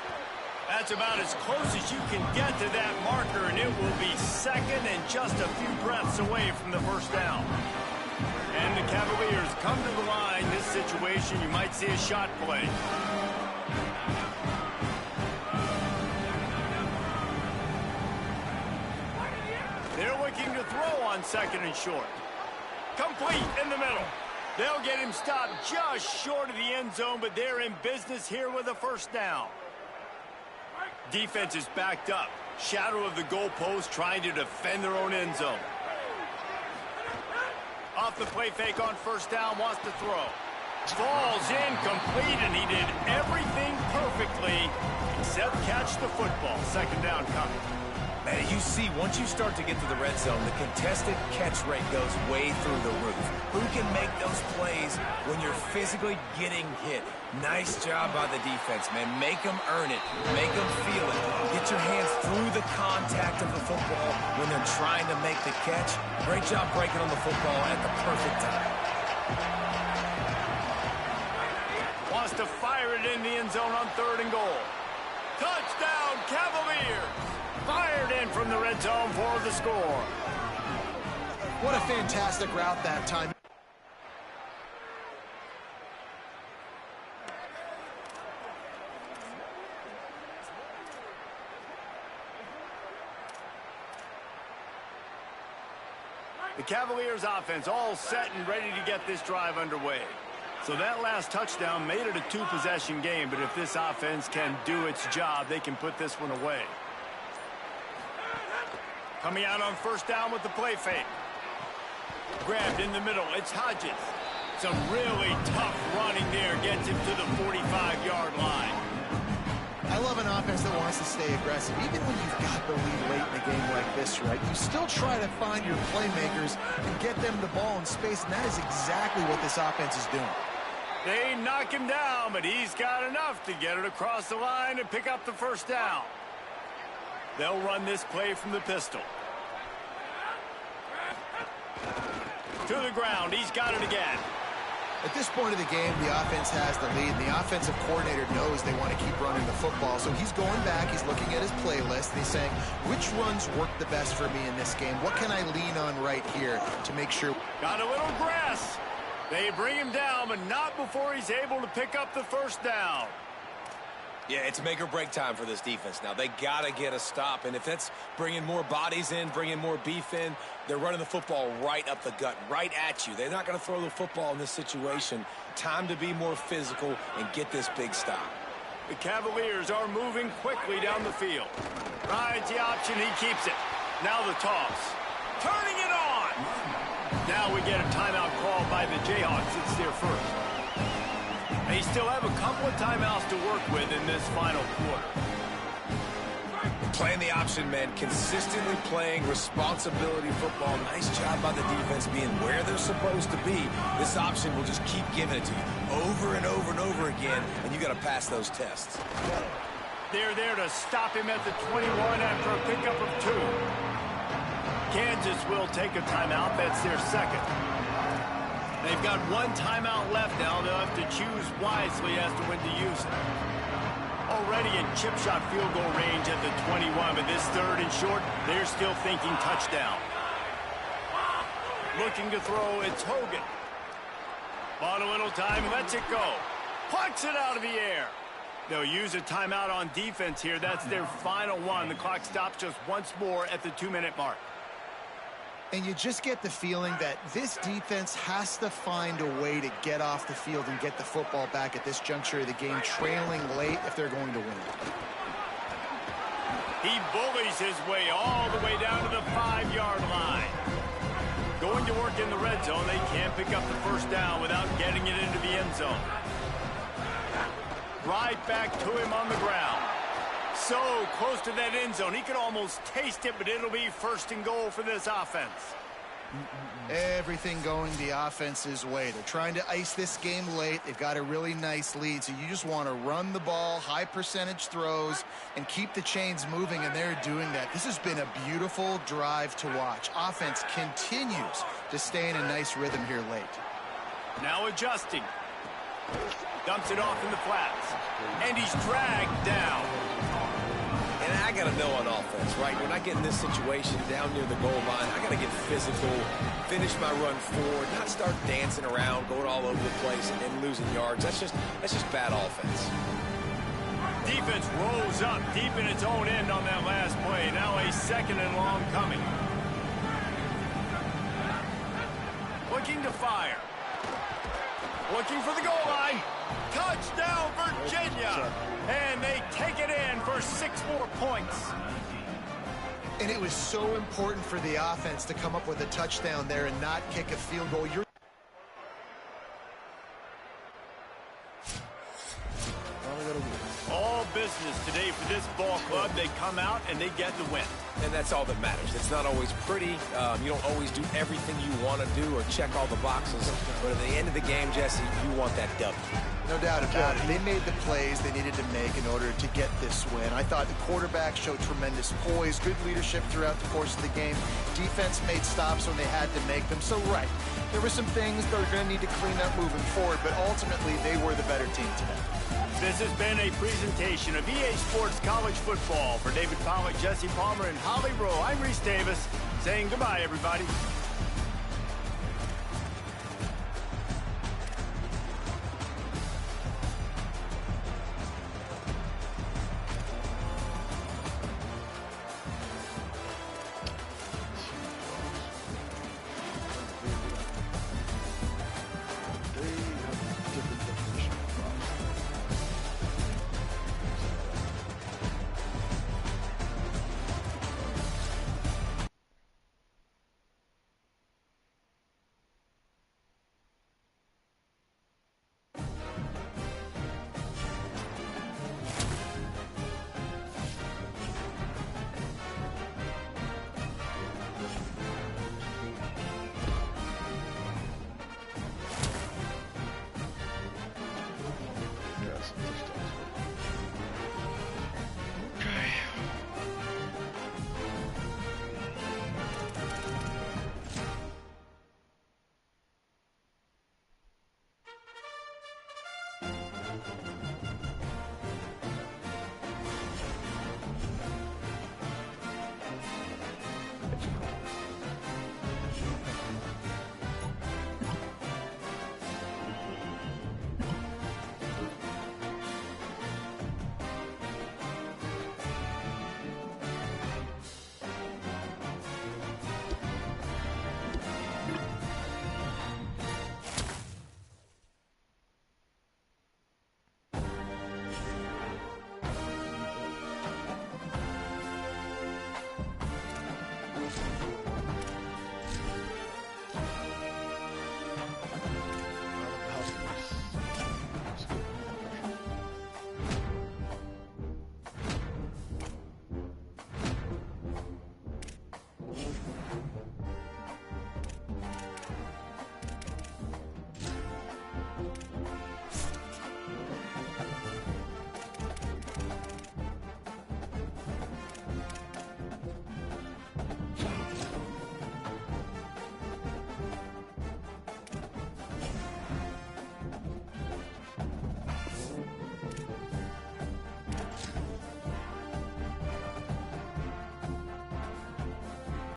That's about as close as you can get to that marker, and it will be second and just a few breaths away from the first down. And the Cavaliers come to the line. This situation, you might see a shot play. They're looking to throw on 2nd and short. Complete in the middle. They'll get him stopped just short of the end zone, but they're in business here with a first down. Defense is backed up. Shadow of the goalpost trying to defend their own end zone. Off the play fake on first down, wants to throw. Falls incomplete, and he did everything perfectly except catch the football. 2nd down coming. Man, you see, once you start to get to the red zone, the contested catch rate goes way through the roof. Who can make those plays when you're physically getting hit? Nice job by the defense, man. Make them earn it. Make them feel it. Get your hands through the contact of the football when they're trying to make the catch. Great job breaking on the football at the perfect time. Wants to fire it in the end zone on 3rd and goal. Touchdown, Cavaliers! Fired in from the red zone for the score. What a fantastic route that time. The Cavaliers offense all set and ready to get this drive underway. So that last touchdown made it a 2-possession game, but if this offense can do its job, they can put this one away. Coming out on first down with the play fake. Grabbed in the middle. It's Hodges. Some really tough running there. Gets him to the 45-yard line. I love an offense that wants to stay aggressive. Even when you've got the lead late in a game like this, right, you still try to find your playmakers and get them the ball in space, and that is exactly what this offense is doing. They knock him down, but he's got enough to get it across the line and pick up the first down. They'll run this play from the pistol. To the ground. He's got it again. At this point of the game, the offense has the lead, and the offensive coordinator knows they want to keep running the football. So he's going back, he's looking at his playlist, and he's saying, which runs work the best for me in this game? What can I lean on right here to make sure? Got a little grass. They bring him down, but not before he's able to pick up the first down. Yeah, it's make or break time for this defense now. They got to get a stop, and if that's bringing more bodies in, bringing more beef in, they're running the football right up the gut, right at you. They're not going to throw the football in this situation. Time to be more physical and get this big stop. The Cavaliers are moving quickly down the field. Rides the option, he keeps it. Now the toss. Turning it on! Now we get a timeout call by the Jayhawks. It's their first. They still have a couple of timeouts to work with in this final quarter. Playing the option, man. Consistently playing responsibility football. Nice job by the defense being where they're supposed to be. This option will just keep giving it to you over and over and over again, and you got to pass those tests. They're there to stop him at the 21 after a pickup of 2. Kansas will take a timeout. That's their second. They've got one timeout left now. They'll have to choose wisely as to when to use it. Already in chip shot field goal range at the 21, but this 3rd and short, they're still thinking touchdown. Looking to throw, it's Hogan. Bought a little time, lets it go. Plucks it out of the air. They'll use a timeout on defense here. That's their final one. The clock stops just once more at the 2-minute mark. And you just get the feeling that this defense has to find a way to get off the field and get the football back at this juncture of the game, trailing late if they're going to win. He bullies his way all the way down to the 5-yard line. Going to work in the red zone, they can't pick up the first down without getting it into the end zone. Right back to him on the ground. So close to that end zone. He could almost taste it, but it'll be first and goal for this offense. Everything going the offense's way. They're trying to ice this game late. They've got a really nice lead, so you just want to run the ball, high percentage throws, and keep the chains moving, and they're doing that. This has been a beautiful drive to watch. Offense continues to stay in a nice rhythm here late. Now adjusting. Dumps it off in the flats. And he's dragged down. And I got to know on offense, right? When I get in this situation down near the goal line, I got to get physical, finish my run forward, not start dancing around, going all over the place and losing yards. That's just bad offense. Defense rolls up deep in its own end on that last play. Now a second and long coming. Looking to fire. Looking for the goal line. Touchdown, Virginia. And they take it in for 6 more points. And it was so important for the offense to come up with a touchdown there and not kick a field goal. All business today for this ball club. They come out and they get the win. And that's all that matters. It's not always pretty. You don't always do everything you want to do or check all the boxes. But at the end of the game, Jesse, you want that W. No doubt about it. They made the plays they needed to make in order to get this win. I thought the quarterback showed tremendous poise, good leadership throughout the course of the game. Defense made stops when they had to make them. So, right, there were some things they're going to need to clean up moving forward, but ultimately they were the better team today. This has been a presentation of EA Sports College Football. For David Pollack, Jesse Palmer, and Holly Rowe, I'm Reese Davis saying goodbye, everybody.